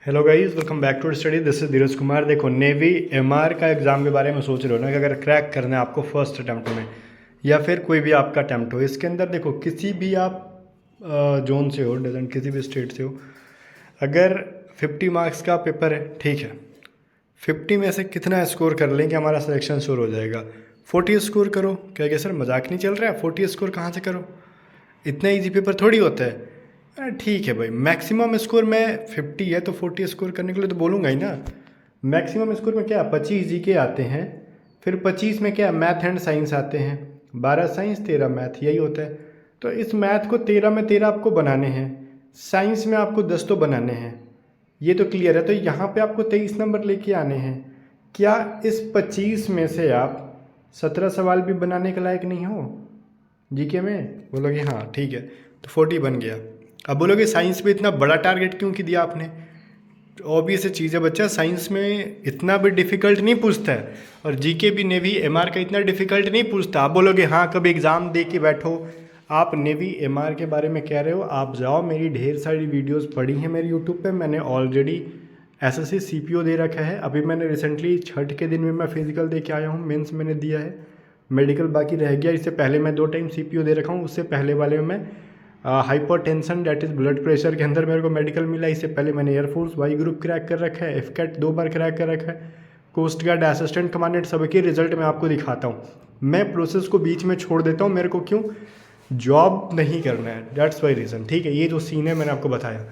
Hello guys, welcome back to study. This is Dheeraj Kumar. देखो, navy MR का exam के बारे में सोच रहे हो ना कि अगर क्रैक करना है आपको फर्स्ट अटैम्प्ट में या फिर कोई भी आपका अटैम्प्ट हो, इसके अंदर देखो किसी भी आप जोन से हो, डजेंट किसी भी स्टेट से हो, अगर 50 मार्क्स का पेपर है, ठीक है, 50 में से कितना स्कोर कर लें कि हमारा सिलेक्शन श्योर हो जाएगा। 40 स्कोर करो। क्या सर मजाक नहीं चल रहा है? 40 स्कोर कहाँ से करो? इतना इजी पेपर थोड़ी होता है। ठीक है भाई, मैक्सिमम स्कोर में 50 है तो 40 स्कोर करने के लिए तो बोलूँगा ही ना। मैक्सिमम स्कोर में क्या 25 जी के आते हैं, फिर 25 में क्या मैथ एंड साइंस आते हैं, 12 साइंस 13 मैथ, यही होता है। तो इस मैथ को 13 में 13 आपको बनाने हैं, साइंस में आपको 10 तो बनाने हैं, ये तो क्लियर है। तो यहाँ पे आपको 23 नंबर लेके आने हैं। क्या इस 25 में से आप 17 सवाल भी बनाने के लायक नहीं हो जीके में? बोलोगे हाँ ठीक है, तो 40 बन गया। अब बोलोगे साइंस में इतना बड़ा टारगेट क्यों दिया आपने? ऑब्वियस चीज़ है बच्चा, साइंस में इतना भी डिफ़िकल्ट नहीं पूछता है और जीके भी नेवी एमआर का इतना डिफ़िकल्ट नहीं पूछता। आप बोलोगे हाँ कभी एग्ज़ाम दे के बैठो। आप नेवी एमआर के बारे में कह रहे हो, आप जाओ, मेरी ढेर सारी वीडियोस पड़ी हैं मेरे यूट्यूब पे। मैंने ऑलरेडी एसएससी सीपीओ दे रखा है। अभी मैंने रिसेंटली छठ के दिन में मैं फिजिकल दे के आया हूँ, मेंस मैंने दिया है, मेडिकल बाकी रह गया। इससे पहले मैं 2 टाइम सीपीओ दे रखा हूँ। उससे पहले वाले में मैं hypertension that is blood pressure के अंदर मेरे को मेडिकल मिला। इससे पहले मैंने एयरफोर्स वाई ग्रुप क्रैक कर रखा है, एफकेट 2 बार क्रैक कर रखा है, कोस्ट गार्ड असिस्टेंट कमांडेंट, सबके रिजल्ट मैं आपको दिखाता हूँ। मैं प्रोसेस को बीच में छोड़ देता हूँ, मेरे को क्यों? जॉब नहीं करना है, दैट्स वाई रीज़न। ठीक है, ये जो सीन है मैंने आपको बताया।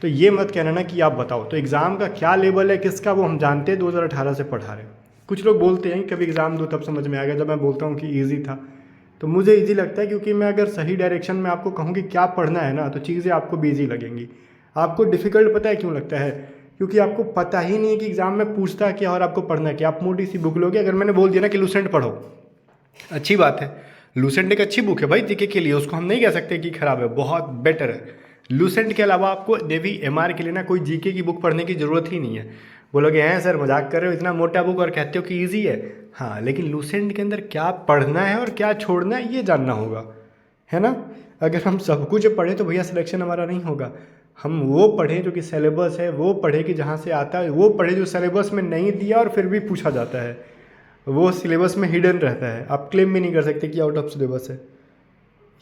तो ये मत कहना ना कि आप बताओ। तो एग्ज़ाम का क्या लेवल है किसका, वो हम जानते हैं, 2018 से पढ़ा रहे हैं। कुछ लोग बोलते हैं कभी एग्ज़ाम दो तब समझ में आ गया। जब मैं बोलता हूँ कि ईजी था तो मुझे इजी लगता है, क्योंकि मैं अगर सही डायरेक्शन में आपको कहूँ कि क्या पढ़ना है ना, तो चीज़ें आपको भी ईजी लगेंगी। आपको डिफ़िकल्ट पता है क्यों लगता है? क्योंकि आपको पता ही नहीं है कि एग्ज़ाम में पूछता क्या और आपको पढ़ना क्या। आप मोटी सी बुक लोगे। अगर मैंने बोल दिया ना कि लूसेंट पढ़ो, अच्छी बात है, लूसेंट एक अच्छी बुक है भाई जीके के लिए, उसको हम नहीं कह सकते कि खराब है, बहुत बेटर है। लूसेंट के अलावा आपको नेवी एमआर के लिए ना कोई जीके की बुक पढ़ने की ज़रूरत ही नहीं है। बोलोगे हैं सर मजाक कर रहे हो, इतना मोटा बुक और कहते हो कि ईजी है। हाँ, लेकिन लूसेंट के अंदर क्या पढ़ना है और क्या छोड़ना है ये जानना होगा, है ना। अगर हम सब कुछ पढ़ें तो भैया सिलेक्शन हमारा नहीं होगा। हम वो पढ़ें जो कि सिलेबस है, वो पढ़े कि जहाँ से आता है, वो पढ़े जो सिलेबस में नहीं दिया और फिर भी पूछा जाता है, वो सिलेबस में हिडन रहता है। आप क्लेम भी नहीं कर सकते कि आउट ऑफ सिलेबस है।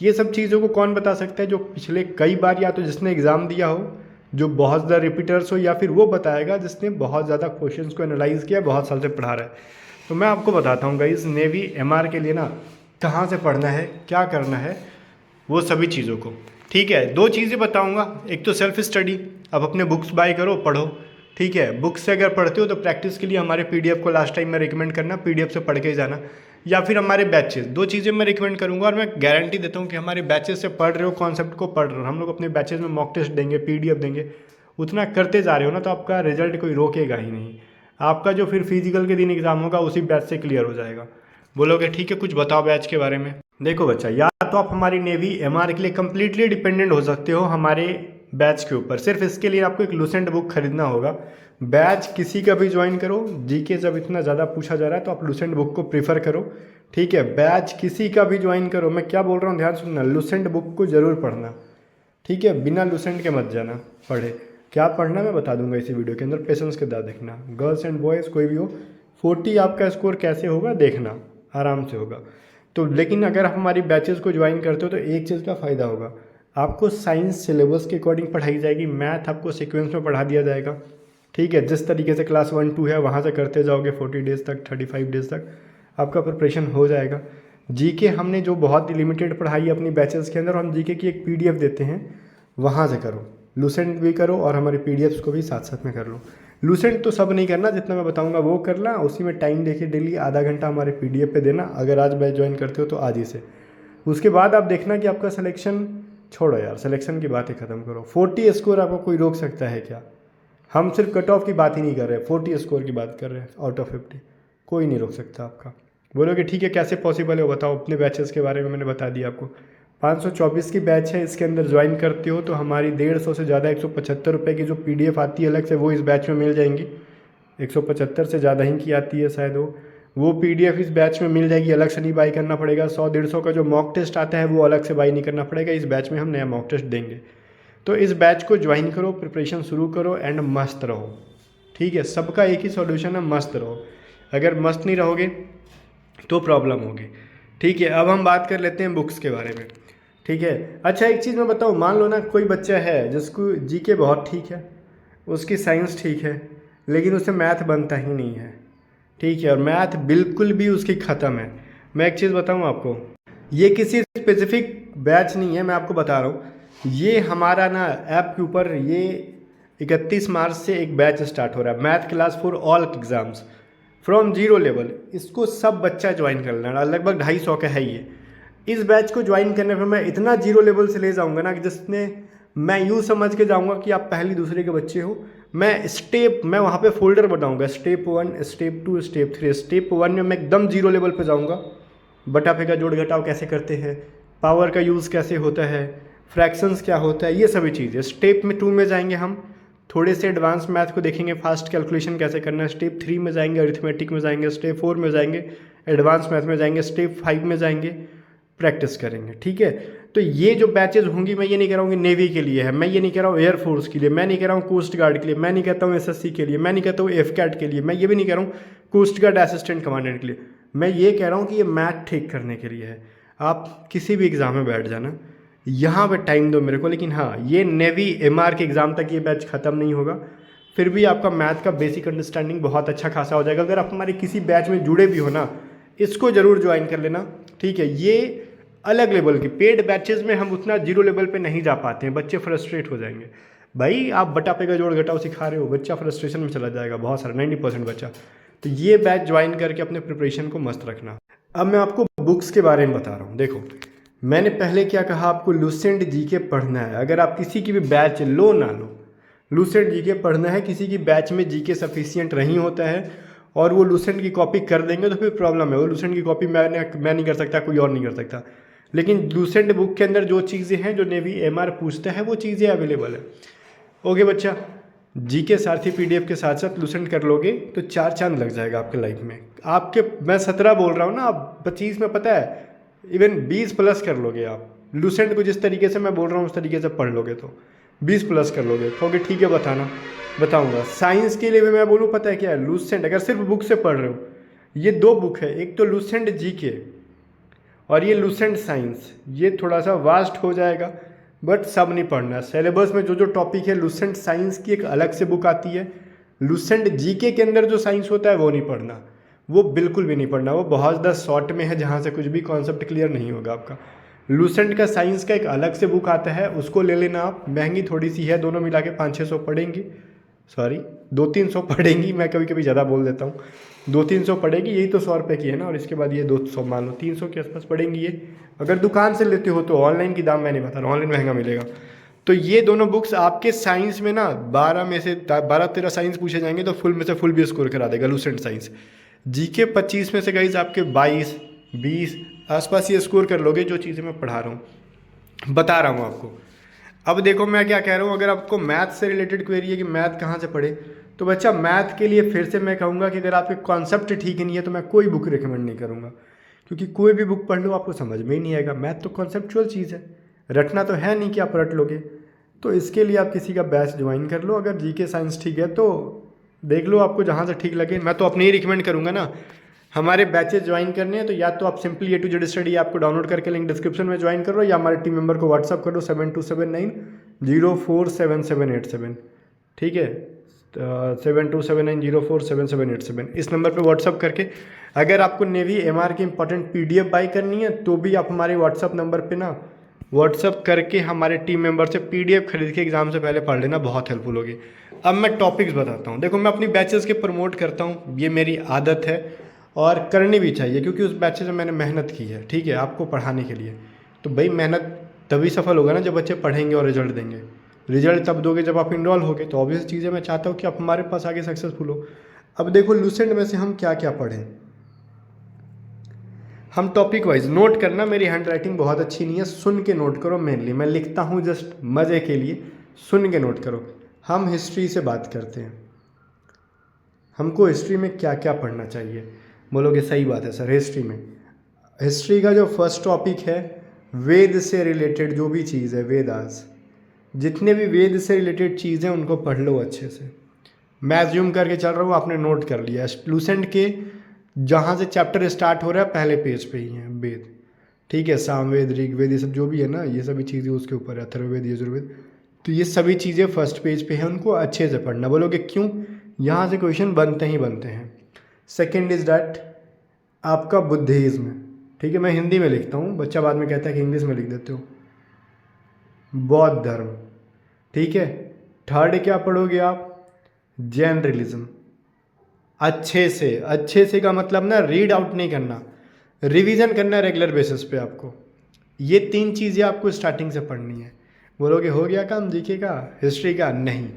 ये सब चीज़ों को कौन बता सकता है? जो पिछले कई बार या तो जिसने एग्ज़ाम दिया हो, जो बहुत ज़्यादा रिपीटर्स हो, या फिर वो बताएगा जिसने बहुत ज़्यादा क्वेश्चंस को एनालाइज किया, बहुत साल से पढ़ा रहा है। तो मैं आपको बताता हूँ गाइस, नेवी एमआर के लिए ना कहाँ से पढ़ना है, क्या करना है, वो सभी चीज़ों को। ठीक है, 2 चीज़ें बताऊँगा। एक तो सेल्फ स्टडी, अब अपने बुक्स बाय करो, पढ़ो। ठीक है, बुक से अगर पढ़ते हो तो प्रैक्टिस के लिए हमारे पीडीएफ को लास्ट टाइम मैं रिकमेंड करना, पीडीएफ से पढ़ के ही जाना, या फिर हमारे बैचेस। 2 चीज़ें मैं रिकमेंड करूंगा और मैं गारंटी देता हूं कि हमारे बैचेस से पढ़ रहे हो, कॉन्सेप्ट को पढ़ रहे हो। हम लोग अपने बैचेस में मॉक टेस्ट देंगे, पीडीएफ देंगे, उतना करते जा रहे हो ना, तो आपका रिजल्ट कोई रोकेगा ही नहीं। आपका जो फिर फिजिकल के दिन एग्ज़ाम होगा उसी बैच से क्लियर हो जाएगा। बोलोगे ठीक है, कुछ बताओ बैच के बारे में। देखो बच्चा, या तो आप हमारी नेवी एमआर के लिए कम्प्लीटली डिपेंडेंट हो सकते हो हमारे बैच के ऊपर। सिर्फ इसके लिए आपको एक लूसेंट बुक खरीदना होगा। बैच किसी का भी ज्वाइन करो, जीके जब इतना ज़्यादा पूछा जा रहा है तो आप लूसेंट बुक को प्रीफर करो। ठीक है, बैच किसी का भी ज्वाइन करो, मैं क्या बोल रहा हूँ ध्यान सुनना, लूसेंट बुक को ज़रूर पढ़ना। ठीक है, बिना लूसेंट के मत जाना। पढ़े क्या पढ़ना मैं बता दूंगा इसी वीडियो के अंदर, पेशेंस के साथ देखना। गर्ल्स एंड बॉयज़ कोई भी हो, 40 आपका स्कोर कैसे होगा देखना, आराम से होगा। तो लेकिन अगर आप हमारी बैचेस को ज्वाइन करते हो तो एक चीज़ का फ़ायदा होगा, आपको साइंस सिलेबस के अकॉर्डिंग पढ़ाई जाएगी, मैथ आपको सीक्वेंस में पढ़ा दिया जाएगा। ठीक है, जिस तरीके से क्लास 1 2 है वहाँ से करते जाओगे 40 डेज़ तक, 35 डेज़ तक आपका प्रिपरेशन हो जाएगा। जीके हमने जो बहुत लिमिटेड पढ़ाई अपनी बैचेस के अंदर, हम जीके की एक पीडीएफ देते हैं, वहाँ से करो। लूसेंट भी करो और हमारी पीडीएफ्स को भी साथ साथ में कर लो। लूसेंट तो सब नहीं करना, जितना मैं बताऊंगा वो करना, उसी में टाइम देखिए डेली आधा घंटा हमारे पीडीएफ पे देना। अगर आज बैच ज्वाइन करते हो तो आज ही से। उसके बाद आप देखना कि आपका सिलेक्शन, छोड़ो यार सिलेक्शन की बात ही ख़त्म करो। 40 स्कोर आपको कोई रोक सकता है क्या? हम सिर्फ कट ऑफ की बात ही नहीं कर रहे, 40 स्कोर की बात कर रहे हैं आउट ऑफ 50। कोई नहीं रोक सकता आपका। बोलोगे ठीक है कैसे पॉसिबल है, बताओ। अपने बैचेस के बारे में मैंने बता दिया आपको। 524 की बैच है, इसके अंदर ज्वाइन करते हो तो हमारी 150 से ज़्यादा 175 रुपये की जो पीडीएफ आती है अलग से, वो इस बैच में मिल जाएंगी। 175 से ज़्यादा ही की आती है शायद वो पीडीएफ इस बैच में मिल जाएगी, अलग से नहीं बाई करना पड़ेगा। 100 150 का जो मॉक टेस्ट आता है वो अलग से बाई नहीं करना पड़ेगा, इस बैच में हम नया मॉक टेस्ट देंगे। तो इस बैच को ज्वाइन करो, प्रिपरेशन शुरू करो एंड मस्त रहो। ठीक है, सबका एक ही सॉल्यूशन है, मस्त रहो। अगर मस्त नहीं रहोगे तो प्रॉब्लम होगी। ठीक है, अब हम बात कर लेते हैं बुक्स के बारे में। ठीक है, अच्छा एक चीज़ मैं बताऊँ, मान लो ना कोई बच्चा है जिसको जीके बहुत ठीक है, उसकी साइंस ठीक है, लेकिन उसे मैथ बनता ही नहीं है। ठीक है, और मैथ बिल्कुल भी उसकी ख़त्म है। मैं एक चीज़ बताऊँ आपको, ये किसी स्पेसिफिक बैच नहीं है, मैं आपको बता रहा हूँ। ये हमारा ना ऐप के ऊपर ये 31 मार्च से एक बैच स्टार्ट हो रहा है, math class for all exams from zero level. इसको सब बच्चा ज्वाइन कर लेना, लगभग 250 का है ये। इस बैच को ज्वाइन करने पर मैं इतना जीरो लेवल से ले जाऊंगा ना कि जिसने मैं यूँ समझ के जाऊंगा कि आप पहली दूसरे के बच्चे हो। मैं वहाँ पे फोल्डर बनाऊंगा, स्टेप 1, स्टेप 2, स्टेप 3। स्टेप 1 में मैं एकदम जीरो लेवल पे जाऊंगा, बटा फेंका जोड़ घटाव कैसे करते हैं, पावर का यूज़ कैसे होता है, फ्रैक्शंस क्या होता है, ये सभी चीज़ें। स्टेप में 2 में जाएंगे हम, थोड़े से एडवांस मैथ को देखेंगे, फास्ट कैलकुलेशन कैसे करना है। स्टेप 3 में जाएंगे, अरिथमेटिक में जाएंगे। स्टेप 4 में जाएंगे, एडवांस मैथ में जाएंगे। स्टेप 5 में जाएंगे, प्रैक्टिस करेंगे। ठीक है, तो ये जो बैचेज होंगी, मैं ये नहीं कह रहा हूँ कि नेवी के लिए है, मैं ये नहीं कह रहा हूँ एयरफोर्स के लिए, मैं नहीं कह रहा हूँ कोस्ट गार्ड के लिए, मैं नहीं कहता हूँ एसएससी के लिए, मैं नहीं कहता हूँ एफकैट के लिए, मैं ये भी नहीं कह रहा हूँ कोस्ट गार्ड असिस्टेंट कमांडेंट के लिए। मैं ये कह रहा हूँ कि ये मैथ ठीक करने के लिए है। आप किसी भी एग्ज़ाम में बैठ जाना, यहाँ पे टाइम दो मेरे को, लेकिन हाँ, ये नेवी एमआर के एग्ज़ाम तक ये बैच ख़त्म नहीं होगा। फिर भी आपका मैथ का बेसिक अंडरस्टैंडिंग बहुत अच्छा खासा हो जाएगा। अगर आप हमारे किसी बैच में जुड़े भी हो ना, इसको ज़रूर ज्वाइन कर लेना। ठीक है, ये अलग लेवल की पेड बैचेस में हम उतना जीरो लेवल पे नहीं जा पाते हैं, बच्चे फ्रस्ट्रेट हो जाएंगे। भाई आप बटा पे का जोड़ घटाव सिखा रहे हो, बच्चा फ्रस्ट्रेशन में चला जाएगा, बहुत सारा 90% बच्चा। तो ये बैच ज्वाइन करके अपने प्रिपरेशन को मस्त रखना। अब मैं आपको बुक्स के बारे में बता रहा हूँ। देखो, मैंने पहले क्या कहा, आपको लूसेंट जीके पढ़ना है। अगर आप किसी की भी बैच लो ना लो, लूसेंट जीके पढ़ना है। किसी की बैच में जीके सफिशियंट नहीं होता है और वो लूसेंट की कॉपी कर देंगे तो फिर प्रॉब्लम है। वो लूसेंट की कॉपी मैं नहीं कर सकता, कोई और नहीं कर सकता। लेकिन लूसेंट बुक के अंदर जो चीज़ें हैं, जो नेवी एमआर पूछता है, वो चीज़ें अवेलेबल है। ओके बच्चा, जीके सारथी पीडीएफ के साथ साथ लूसेंट कर लोगे तो 4 चांद लग जाएगा आपके लाइफ में। आपके मैं 17 बोल रहा हूँ ना, आप 25 में पता है इवन 20 प्लस कर लोगे आप। लूसेंट को जिस तरीके से मैं बोल रहा हूँ उस तरीके से पढ़ लोगे तो 20 प्लस कर लोगे। ओके ठीक है, बताऊँगा। साइंस के लिए भी मैं बोलूँ, पता है क्या है, लूसेंट अगर सिर्फ बुक से पढ़ रहे हो, ये 2 बुक है, एक तो लूसेंट जीके और ये लूसेंट साइंस। ये थोड़ा सा वास्ट हो जाएगा बट सब नहीं पढ़ना। सिलेबस में जो जो टॉपिक है, लूसेंट साइंस की एक अलग से बुक आती है। लूसेंट जीके के अंदर जो साइंस होता है वो नहीं पढ़ना, वो बिल्कुल भी नहीं पढ़ना। वो बहुत ज़्यादा शॉर्ट में है, जहाँ से कुछ भी कॉन्सेप्ट क्लियर नहीं होगा आपका। लूसेंट का साइंस का एक अलग से बुक आता है, उसको ले लेना आप। महंगी थोड़ी सी है, दोनों मिला के 500-600 पड़ेंगी, सॉरी 200-300 पड़ेंगी। मैं कभी कभी ज़्यादा बोल देता हूँ, 200-300 पड़ेगी। यही तो 100 रुपये की है ना, और इसके बाद ये 200 मान लो 300 के आसपास पड़ेंगी ये। अगर दुकान से लेते हो तो, ऑनलाइन की दाम मैं नहीं बता रहा, ऑनलाइन महंगा मिलेगा। तो ये दोनों बुक्स आपके साइंस में ना 12 में से 12-13 साइंस पूछे जाएंगे तो फुल में से फुल भी स्कोर करा देगा लूसेंट साइंस। जीके 25 में से गाइस आपके 22-20 आसपास ये स्कोर कर लोगे, जो चीज़ें मैं पढ़ा रहा हूँ, बता रहा हूँ आपको। अब देखो मैं क्या कह रहा हूँ, अगर आपको मैथ से रिलेटेड क्वेरी है कि मैथ कहाँ से पढ़े, तो बच्चा मैथ के लिए फिर से मैं कहूँगा कि अगर आपके कॉन्सेप्ट ठीक नहीं है तो मैं कोई बुक रिकमेंड नहीं करूँगा, क्योंकि कोई भी बुक पढ़ लो आपको समझ में ही नहीं आएगा। मैथ तो कॉन्सेप्चुअल चीज़ है, रटना तो है नहीं कि आप रट लोगे। तो इसके लिए आप किसी का बैच ज्वाइन कर लो। अगर जीके साइंस ठीक है तो देख लो, आपको जहाँ से ठीक लगे। मैं तो अपने ही रिकमेंड करूँगा ना, हमारे बैचेस ज्वाइन करने हैं तो या तो आप simply A to Z study आपको डाउनलोड करके लिंक डिस्क्रिप्शन में ज्वाइन करो, या हमारे टीम मेंबर को व्हाट्सअप करो 7279047787। ठीक है, 7279047787। इस नंबर पे व्हाट्सअप करके अगर आपको नेवी एमआर की इंपॉर्टेंट PDF बाई करनी है तो भी आप हमारे व्हाट्सअप नंबर पे ना व्हाट्सअप करके हमारे टीम मेंबर से PDF खरीद के एग्ज़ाम से पहले पढ़ लेना, बहुत हेल्पफुल होगी। अब मैं टॉपिक्स बताता हूँ। देखो, मैं अपनी बैचेस के प्रमोट करता हूँ, ये मेरी आदत है और करनी भी चाहिए, क्योंकि उस बैचेस में मैंने मेहनत की है। ठीक है, आपको पढ़ाने के लिए। तो भाई मेहनत तभी सफल होगा ना जब बच्चे पढ़ेंगे और रिजल्ट देंगे। रिजल्ट तब दोगे जब आप इनरोल होगे। तो ऑब्वियस चीज़ है, मैं चाहता हूँ कि आप हमारे पास आगे सक्सेसफुल हो। अब देखो, लूसेंट में से हम क्या क्या पढ़ें, हम टॉपिक वाइज नोट करना। मेरी हैंड राइटिंग बहुत अच्छी नहीं है, सुन के नोट करो। मेनली मैं लिखता हूँ जस्ट मज़े के लिए, सुन के नोट करो। हम हिस्ट्री से बात करते हैं, हमको हिस्ट्री में क्या क्या पढ़ना चाहिए। बोलोगे सही बात है सर, हिस्ट्री का जो फर्स्ट टॉपिक है, वेद से रिलेटेड जो भी चीज़ है, वेदास, जितने भी वेद से रिलेटेड चीज़ें उनको पढ़ लो अच्छे से। मैं अज्यूम करके चल रहा हूँ आपने नोट कर लिया। लूसेंट के जहाँ से चैप्टर स्टार्ट हो रहा है पहले पेज पे ही है वेद, ठीक है, सामवेद, ऋग्वेद, ये सब जो भी है ना, ये सभी चीज़ें उसके ऊपर है, अथर्ववेद, यजुर्वेद। तो ये सभी चीज़ें फर्स्ट पेज पे हैं, उनको अच्छे से पढ़ना। बोलोगे क्यों? यहाँ से क्वेश्चन बनते ही बनते हैं। सेकेंड इज डैट आपका बुद्धिज्म, ठीक है, मैं हिंदी में लिखता हूँ, बच्चा बाद में कहता है कि इंग्लिश में लिख देते हो। बौद्ध धर्म, ठीक है। थर्ड क्या पढ़ोगे आप? जैन रिलीजन। अच्छे से का मतलब ना रीड आउट नहीं करना, रिवीजन करना है रेगुलर बेसिस पे आपको। ये 3 चीज़ें आपको स्टार्टिंग से पढ़नी है। बोलोगे हो गया काम जीके का, हिस्ट्री का? नहीं,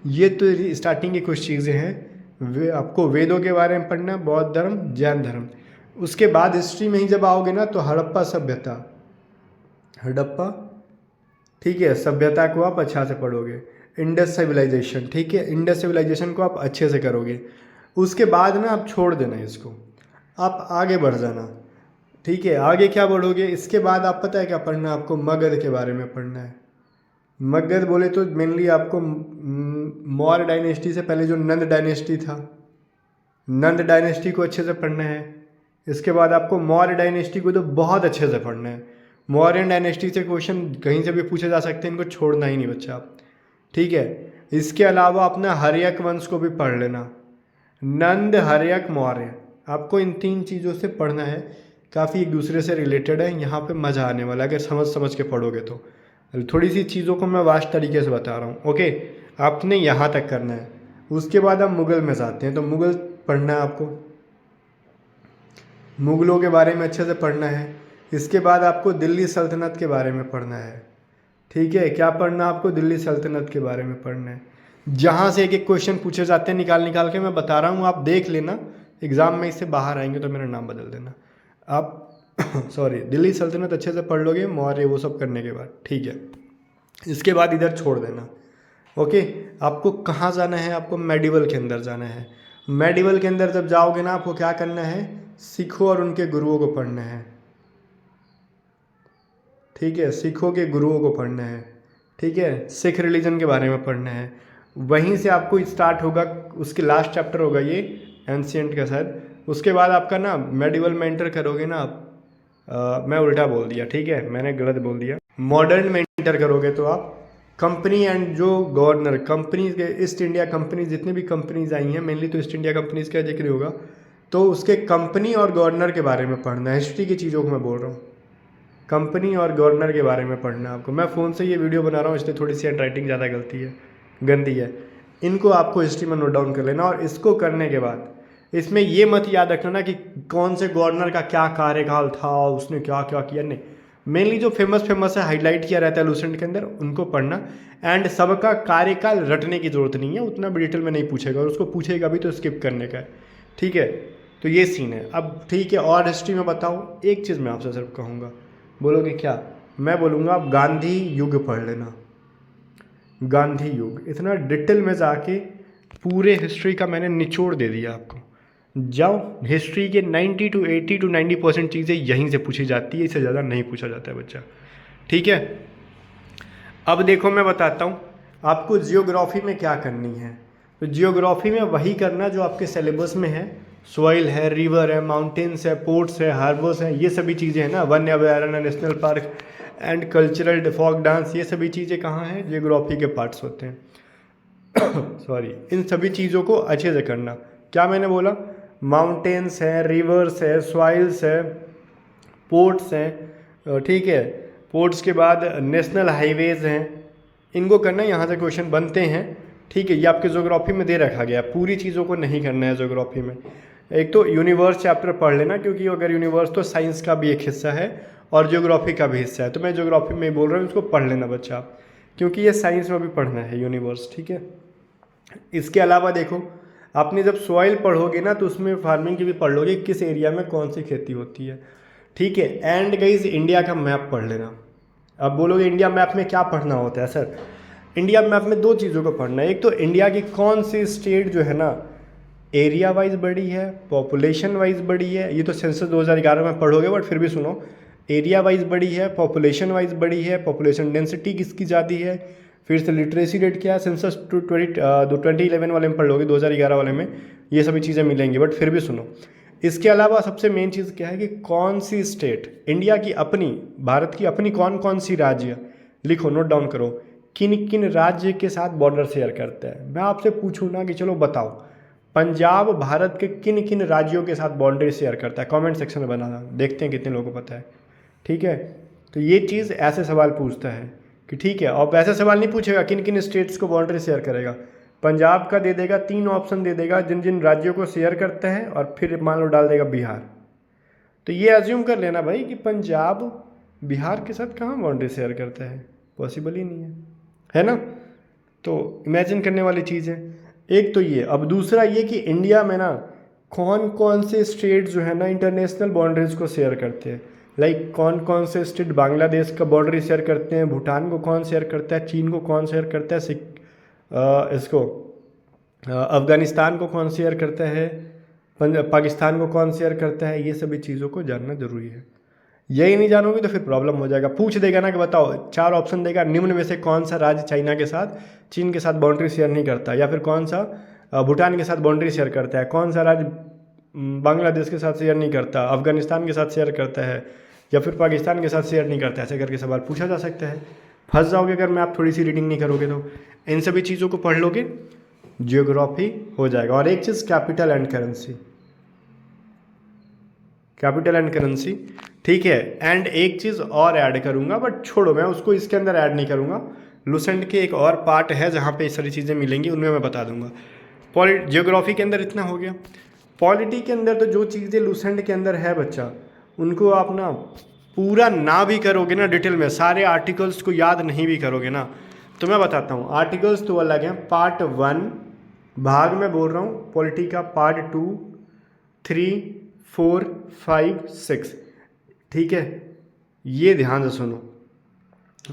ये तो स्टार्टिंग की कुछ चीज़ें हैं। वे आपको वेदों के बारे में पढ़ना है, बौद्ध धर्म, जैन धर्म। उसके बाद हिस्ट्री में ही जब आओगे ना तो हड़प्पा सभ्यता, हड़प्पा, ठीक है, सभ्यता को आप अच्छा से पढ़ोगे। इंडस सिविलाइजेशन, ठीक है, इंडस सिविलाइजेशन को आप अच्छे से करोगे। उसके बाद ना आप छोड़ देना इसको, आप आगे बढ़ जाना, ठीक है। आगे क्या बढ़ोगे? इसके बाद आप पता है क्या पढ़ना है आपको? मगध के बारे में पढ़ना है। मगध बोले तो मेनली आपको मौर्य डायनेस्टी से पहले जो नंद डायनेस्टी था, नंद डायनेस्टी को अच्छे से पढ़ना है। इसके बाद आपको मौर्य डायनेस्टी को तो बहुत अच्छे से पढ़ना है। मौर्य डायनेस्टी से क्वेश्चन कहीं से भी पूछे जा सकते हैं, इनको छोड़ना ही नहीं बच्चा आप, ठीक है। इसके अलावा अपना हर्यक वंश को भी पढ़ लेना, नंद, हर्यक, मौर्य। आपको इन 3 चीज़ों से पढ़ना है, काफ़ी एक दूसरे से रिलेटेड है। यहाँ पे मज़ा आने वाला है अगर समझ के पढ़ोगे तो। थोड़ी सी चीज़ों को मैं वास्ट तरीके से बता रहा हूँ, ओके। आपने यहाँ तक करना है। उसके बाद हम मुग़ल में जाते हैं, तो मुग़ल पढ़ना है आपको, मुग़लों के बारे में अच्छे से पढ़ना है। इसके बाद आपको दिल्ली सल्तनत के बारे में पढ़ना है, ठीक है। क्या पढ़ना है आपको? दिल्ली सल्तनत के बारे में पढ़ना है। जहाँ से एक एक क्वेश्चन पूछे जाते हैं निकाल के मैं बता रहा हूँ, आप देख लेना, एग्ज़ाम में इससे बाहर आएंगे तो मेरा नाम बदल देना आप सॉरी। दिल्ली सल्तनत अच्छे से पढ़ लोगे, मौर्य वो सब करने के बाद, ठीक है। इसके बाद इधर छोड़ देना, ओके। आपको कहाँ जाना है? आपको मेडिवल के अंदर जाना है। मेडिवल के अंदर जब जाओगे ना, आपको क्या करना है? सिखों और उनके गुरुओं को पढ़ना है, ठीक है, सिखों के गुरुओं को पढ़ना है, ठीक है, सिख रिलीजन के बारे में पढ़ना है। वहीं से आपको स्टार्ट होगा, उसके लास्ट चैप्टर होगा ये एंशिएंट का शायद। उसके बाद आपका ना मेडिवल में एंटर करोगे ना आप, मैं उल्टा बोल दिया, ठीक है, मैंने गलत बोल दिया। मॉडर्न में एंटर करोगे तो आप कंपनी एंड जो गवर्नर, कंपनीज के, ईस्ट इंडिया कंपनी, जितनी भी कंपनीज आई हैं, मेनली तो ईस्ट इंडिया कंपनीज का जिक्र होगा, तो उसके कंपनी और गवर्नर के बारे में पढ़ना है। हिस्ट्री की चीज़ों को मैं बोल रहा हूँ, कंपनी और गवर्नर के बारे में पढ़ना है आपको। मैं फ़ोन से ये वीडियो बना रहा हूँ, इसलिए थोड़ी सी हैंड राइटिंग ज़्यादा गंदी है। इनको आपको हिस्ट्री में नोट डाउन कर लेना। और इसको करने के बाद इसमें ये मत याद रखना ना कि कौन से गवर्नर का क्या कार्यकाल था, उसने क्या क्या किया, नहीं। मेनली जो फेमस है, हाईलाइट किया रहता है लूसेंट के अंदर, उनको पढ़ना। एंड सबका कार्यकाल रटने की ज़रूरत नहीं है, उतना भी डिटेल में नहीं पूछेगा, और उसको पूछेगा भी तो स्किप करने का है, ठीक है। तो ये सीन है। अब ठीक है, और हिस्ट्री में बताओ, एक चीज़ मैं आपसे सिर्फ कहूँगा, बोलोगे क्या? मैं बोलूँगा आप गांधी युग पढ़ लेना। गांधी युग इतना डिटेल में जाके पूरे हिस्ट्री का मैंने निचोड़ दे दिया आपको। जाओ, हिस्ट्री के 90 to 80 to 90% चीज़ें यहीं से पूछी जाती है, इससे ज़्यादा नहीं पूछा जाता है बच्चा, ठीक है। अब देखो मैं बताता हूँ आपको जियोग्राफी में क्या करनी है। तो जियोग्राफी में वही करना जो आपके सिलेबस में है। सॉइल है, रिवर है, माउंटेन्स है, पोर्ट्स है, हार्बर्स है, ये सभी चीज़ें हैं ना, वन्य अभयारण्य, national park and cultural folk dance, ये सभी चीज़ें कहाँ हैं? जियोग्राफी के पार्ट्स होते हैं सॉरी। इन सभी चीज़ों को अच्छे से करना। क्या मैंने बोला? माउंटेन्स है, रिवर्स है, सॉइल्स है, पोर्ट्स हैं, ठीक है, पोर्ट्स के बाद नेशनल हाईवेज़ हैं, इनको करना। यहाँ से क्वेश्चन बनते हैं, ठीक है। ये आपके ज्योग्राफी में दे रखा गया, पूरी चीज़ों को नहीं करना है ज्योग्राफी में। एक तो यूनिवर्स चैप्टर पढ़ लेना, क्योंकि अगर यूनिवर्स तो साइंस का भी एक हिस्सा है और ज्योग्राफी का भी हिस्सा है, तो मैं ज्योग्राफी में बोल रहा हूँ, इसको पढ़ लेना बच्चा, क्योंकि ये साइंस में भी पढ़ना है यूनिवर्स, ठीक है। इसके अलावा देखो, आपने जब सॉइल पढ़ोगे ना तो उसमें फार्मिंग की भी पढ़ लोगे, किस एरिया में कौन सी खेती होती है, ठीक है। एंड गाइस इंडिया का मैप पढ़ लेना। अब बोलोगे इंडिया मैप में क्या पढ़ना होता है सर? इंडिया मैप में 2 चीज़ों को पढ़ना है। एक तो इंडिया की कौन सी स्टेट जो है ना एरिया वाइज बड़ी है, पॉपुलेशन वाइज बड़ी है, ये तो सेंसस 2011 में पढ़ोगे, बट फिर भी सुनो, एरिया वाइज बड़ी है, पॉपुलेशन वाइज बड़ी है, पॉपुलेशन डेंसिटी किसकी ज़्यादा है, फिर से लिटरेसी रेट क्या है, सेंसस 2011 वाले में पढ़ लोगे, 2011 वाले में ये सभी चीज़ें मिलेंगी। बट फिर भी सुनो, इसके अलावा सबसे मेन चीज़ क्या है कि कौन सी स्टेट, इंडिया की अपनी, भारत की अपनी कौन कौन सी राज्य, लिखो, नोट डाउन करो, किन किन राज्य के साथ बॉर्डर शेयर करते हैं। मैं आपसे पूछूँ ना कि चलो बताओ, पंजाब भारत के किन किन राज्यों के साथ बाउंड्री शेयर करता है, कमेंट सेक्शन में बनाना, देखते हैं कितने लोगों को पता है। ठीक है, तो ये चीज़ ऐसे सवाल पूछता है कि ठीक है, और वैसे सवाल नहीं पूछेगा किन किन स्टेट्स को बाउंड्री शेयर करेगा, पंजाब का दे देगा, 3 ऑप्शन दे देगा जिन जिन राज्यों को शेयर करता है, और फिर मान लो डाल देगा बिहार। तो ये एज्यूम कर लेना भाई कि पंजाब बिहार के साथ कहाँ बाउंड्री शेयर करता है, पॉसिबल ही नहीं है ना। तो इमेजिन करने वाली चीज़ है। एक तो ये, अब दूसरा ये कि इंडिया में ना कौन कौन से स्टेट जो है ना इंटरनेशनल बाउंड्रीज को शेयर करते हैं। लाइक कौन कौन से स्टेट बांग्लादेश का बाउंड्री शेयर करते हैं, भूटान को कौन शेयर करता है, चीन को कौन शेयर करता है, इसको अफ़गानिस्तान को कौन शेयर करता है, पाकिस्तान को कौन शेयर करता है, ये सभी चीज़ों को जानना ज़रूरी है। यही नहीं जानोगे तो फिर प्रॉब्लम हो जाएगा। पूछ देगा ना कि बताओ, 4 ऑप्शन देगा, निम्न में से कौन सा राज्य चाइना के साथ, चीन के साथ बाउंड्री शेयर नहीं करता, या फिर कौन सा भूटान के साथ बाउंड्री शेयर करता है, कौन सा राज्य बांग्लादेश के साथ शेयर नहीं करता, अफ़गानिस्तान के साथ शेयर करता है, या फिर पाकिस्तान के साथ शेयर नहीं करता, ऐसे करके सवाल पूछा जा सकता है। फंस जाओगे अगर मैं आप थोड़ी सी रीडिंग नहीं करोगे तो। इन सभी चीज़ों को पढ़ लोगे, जियोग्राफी हो जाएगा। और एक चीज़, capital and currency, capital and currency, ठीक है। एंड एक चीज़ और ऐड करूँगा, बट छोड़ो, मैं उसको इसके अंदर ऐड नहीं करूँगा। लुसेंट के एक और पार्ट है जहाँ पे ये सारी चीज़ें मिलेंगी, उनमें मैं बता दूंगा। जियोग्राफी के अंदर इतना हो गया। पॉलिटी के अंदर तो जो चीज़ें लुसेंट के अंदर है बच्चा, उनको आप ना पूरा ना भी करोगे ना डिटेल में, सारे आर्टिकल्स को याद नहीं भी करोगे ना, तो मैं बताता हूँ। आर्टिकल्स तो अलग हैं, पार्ट 1 भाग में बोल रहा हूँ, पॉलिटी का पार्ट 2, 3, 4, 5, 6, ठीक है। ये ध्यान से सुनो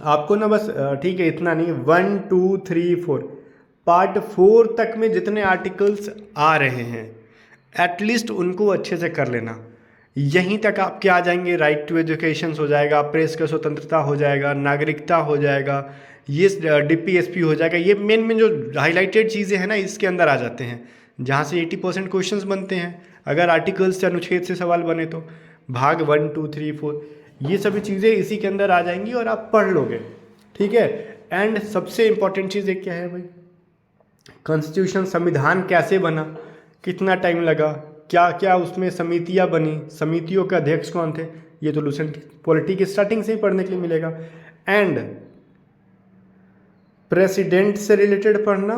आपको ना, बस ठीक है, इतना नहीं, 1, 2, 3, 4, पार्ट 4 तक में जितने आर्टिकल्स आ रहे हैं एटलीस्ट उनको अच्छे से कर लेना। यहीं तक आपके आ जाएंगे, राइट टू एजुकेशन हो जाएगा, प्रेस का स्वतंत्रता हो जाएगा, नागरिकता हो जाएगा, ये DPSP हो जाएगा। ये मेन जो हाईलाइटेड चीज़ें हैं ना, इसके अंदर आ जाते हैं, जहाँ से 80% क्वेश्चंस बनते हैं अगर आर्टिकल्स से, अनुच्छेद से सवाल बने तो। भाग 1, 2, 3, 4 ये सभी चीज़ें इसी के अंदर आ जाएंगी और आप पढ़ लोगे, ठीक है। एंड सबसे इंपॉर्टेंट चीज़ एक क्या है भाई, कॉन्स्टिट्यूशन, संविधान कैसे बना, कितना टाइम लगा, क्या क्या उसमें समितियां बनी, समितियों के अध्यक्ष कौन थे, ये तो लुसेंट पॉलिटी की स्टार्टिंग से ही पढ़ने के लिए मिलेगा। एंड प्रेसिडेंट से रिलेटेड पढ़ना,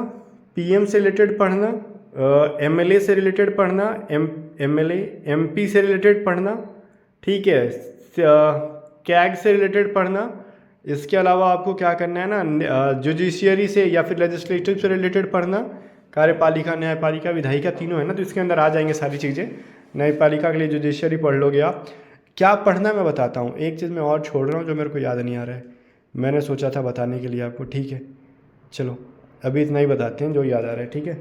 PM से रिलेटेड पढ़ना, MLA से रिलेटेड पढ़ना, MLA MP से रिलेटेड पढ़ना, ठीक है, कैग से रिलेटेड पढ़ना। इसके अलावा आपको क्या करना है ना, जुडिशियरी से या फिर लेजिस्लेटिव से रिलेटेड पढ़ना, कार्यपालिका, न्यायपालिका, विधायिका, तीनों है ना, तो इसके अंदर आ जाएंगे सारी चीज़ें। न्यायपालिका के लिए जुडिशियरी पढ़ लोगे आप। क्या पढ़ना मैं बताता हूँ, एक चीज़ मैं और छोड़ रहा हूँ जो मेरे को याद नहीं आ रहा है, मैंने सोचा था बताने के लिए आपको, ठीक है, चलो अभी इतना ही बताते हैं जो याद आ रहा है, ठीक है।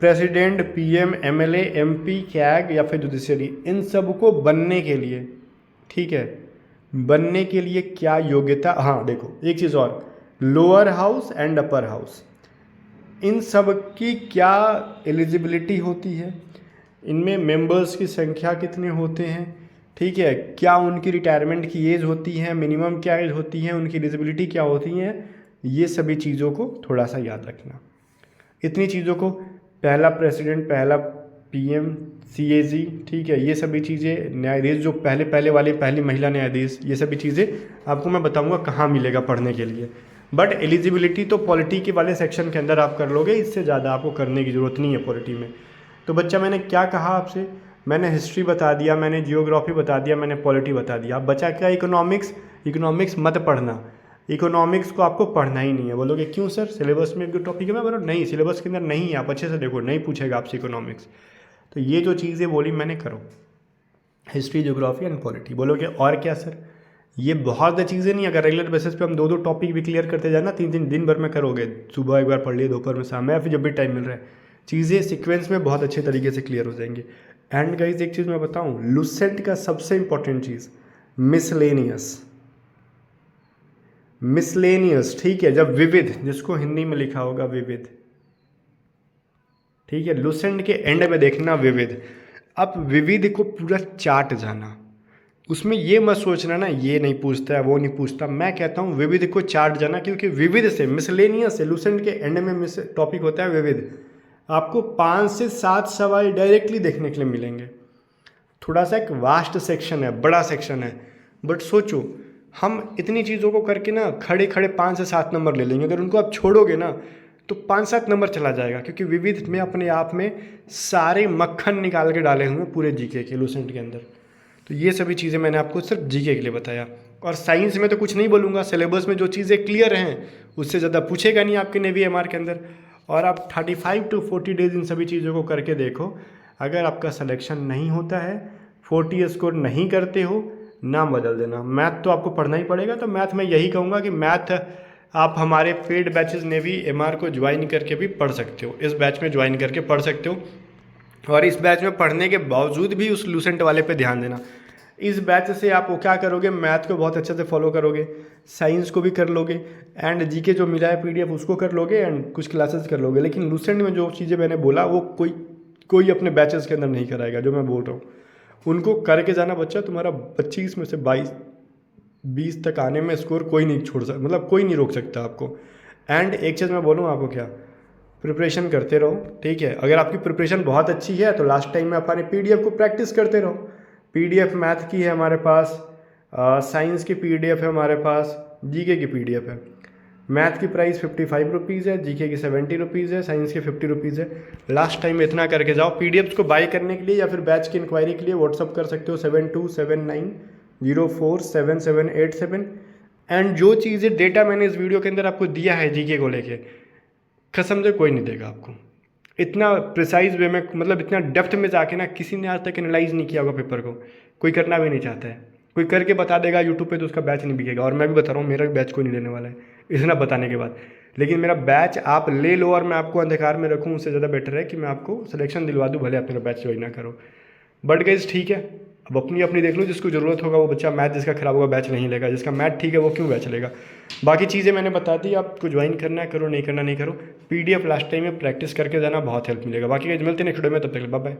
President, PM, MLA, MP, CAG या फिर जुडिशियरी, इन सब को बनने के लिए, ठीक है, बनने के लिए क्या योग्यता, हाँ देखो एक चीज़ और, lower house and upper house, इन सब की क्या एलिजिबिलिटी होती है, इनमें मेंबर्स की संख्या कितने होते हैं, ठीक है, क्या उनकी रिटायरमेंट की एज होती है, मिनिमम क्या एज होती है, उनकी एलिजिबिलिटी क्या होती है, ये सभी चीज़ों को थोड़ा सा याद रखना। इतनी चीज़ों को, पहला प्रेसिडेंट, पहला PM, CAG, ठीक है, ये सभी चीज़ें, न्यायाधीश जो पहले वाली पहली महिला न्यायाधीश, ये सभी चीज़ें आपको मैं बताऊंगा कहाँ मिलेगा पढ़ने के लिए। बट एलिजिबिलिटी तो पॉलिटी के वाले सेक्शन के अंदर आप कर लोगे, इससे ज़्यादा आपको करने की ज़रूरत नहीं है पॉलिटी में। तो बच्चा मैंने क्या कहा आपसे, मैंने हिस्ट्री बता दिया, मैंने जियोग्राफी बता दिया, मैंने पॉलिटी बता दिया। अब बचा क्या, इकोनॉमिक्स मत पढ़ना, इकोनॉमिक्स को आपको पढ़ना ही नहीं है। बोलोगे क्यों सर, सिलेबस में एक दो टॉपिक है, मैं बोलो नहीं, सिलेबस के अंदर नहीं है, आप अच्छे से देखो, नहीं पूछेगा आपसे इकोनॉमिक्स। तो ये जो चीज़ें बोली मैंने, करो हिस्ट्री, जियोग्राफी एंड पॉलिटी। बोलोगे और क्या सर, ये बहुत ज़्यादा चीज़ें नहीं, अगर रेगुलर बेसिस पे हम 2-2 टॉपिक भी क्लियर करते जाना, 3 दिन भर में करोगे, सुबह एक बार पढ़ लिए, दोपहर में, शाम में, या फिर जब भी टाइम मिल रहा है, चीज़ें सीक्वेंस में बहुत अच्छे तरीके से क्लियर हो जाएंगी। एंड गाइस एक चीज़ मैं बताऊँ, लुसेंट का सबसे इंपॉर्टेंट चीज़ मिसलेनियस, मिसलेनियस, ठीक है, जब विविध, जिसको हिंदी में लिखा होगा विविध, ठीक है, लुसेंट के एंड में देखना विविध। अब विविध को पूरा चार्ट जाना, उसमें ये मत सोचना ना ये नहीं पूछता है वो नहीं पूछता, मैं कहता हूँ विविध को चार्ट जाना, क्योंकि विविध से, मिसलेनियस से, लुसेंट के एंड में टॉपिक होता है विविध, आपको 5 से 7 सवाल डायरेक्टली देखने के लिए मिलेंगे। थोड़ा सा एक वास्ट सेक्शन है, बड़ा सेक्शन है, बट सोचो हम इतनी चीज़ों को करके ना खड़े खड़े 5 से 7 नंबर ले लेंगे, अगर उनको आप छोड़ोगे ना तो 5-7 नंबर चला जाएगा, क्योंकि विविध में अपने आप में सारे मक्खन निकाल के डाले हुए हैं पूरे जीके के, लुसेंट के अंदर। तो ये सभी चीज़ें मैंने आपको सिर्फ जीके के लिए बताया, और साइंस में तो कुछ नहीं बोलूँगा, सिलेबस में जो चीज़ें क्लियर हैं उससे ज़्यादा पूछेगा नहीं आपके नेवी एमआर के अंदर। और आप 35 to 40 डेज इन सभी चीज़ों को करके देखो, अगर आपका सिलेक्शन नहीं होता है, 40 स्कोर नहीं करते हो, नाम बदल देना। मैथ तो आपको पढ़ना ही पड़ेगा, तो मैथ में यही कहूँगा कि मैथ आप हमारे पेड बैचेस नेवी एमआर को ज्वाइन करके भी पढ़ सकते हो, इस बैच में ज्वाइन करके पढ़ सकते हो, और इस बैच में पढ़ने के बावजूद भी उस लुसेंट वाले पे ध्यान देना। इस बैच से आप वो क्या करोगे, मैथ को बहुत अच्छे से फॉलो करोगे, साइंस को भी कर लोगे, एंड जीके जो मिला है पीडीएफ उसको कर लोगे, एंड कुछ क्लासेस कर लोगे। लेकिन लुसेंट में जो चीज़ें मैंने बोला वो कोई अपने बैचेस के अंदर नहीं कराएगा, जो मैं बोल रहा हूँ उनको करके जाना। बच्चा तुम्हारा 25 में से 20 तक आने में स्कोर कोई नहीं छोड़ सकता, मतलब कोई नहीं रोक सकता आपको। एंड एक चीज़ मैं बोलूँ आपको, क्या प्रिपरेशन करते रहो, ठीक है। अगर आपकी प्रिपरेशन बहुत अच्छी है तो लास्ट टाइम में अपने पीडीएफ को प्रैक्टिस करते रहो। पीडीएफ मैथ की है हमारे पास, साइंस की पीडीएफ है हमारे पास, जीके की पीडीएफ है। मैथ की प्राइस 55 रुपीज़ है, जीके की 70 रुपीज़ है, साइंस की 50 रुपीज़ है। लास्ट टाइम में इतना करके जाओ। पीडीएफ को बाय करने के लिए या फिर बैच की इंक्वायरी के लिए व्हाट्सअप कर सकते हो 7279047787। एंड जो चीज़ें डेटा मैंने इस वीडियो के अंदर आपको दिया है जीके को लेके, कसम से कोई नहीं देगा आपको इतना प्रिसाइज वे में, मतलब इतना डेप्थ में जाके ना किसी ने आज तक एनालाइज नहीं किया होगा पेपर को, कोई करना भी नहीं चाहता है। कोई करके बता देगा यूट्यूब पे तो उसका बैच नहीं बिकेगा, और मैं भी बता रहा हूँ मेरा भी बैच कोई नहीं लेने वाला है इतना बताने के बाद। लेकिन मेरा बैच आप ले लो और मैं आपको अंधकार में रखूँ, उससे ज़्यादा बेटर है कि मैं आपको सिलेक्शन दिलवा दूँ, भले आप मेरा बैच ज्वाइन ना करो। बट गाइस ठीक है, अब अपनी अपनी देख लो, जिसको ज़रूरत होगा वो बच्चा, मैथ जिसका खराब होगा बैच नहीं लेगा, जिसका मैथ ठीक है वो क्यों बैच लेगा। बाकी चीज़ें मैंने बता दी, आपको ज्वाइन करना है करो, नहीं करना नहीं करो। पीडीएफ लास्ट टाइम में प्रैक्टिस करके जाना, बहुत हेल्प मिलेगा। बाकी गाइस मिलते हैं नेक्स्ट वीडियो में, तब तक बाय बाय।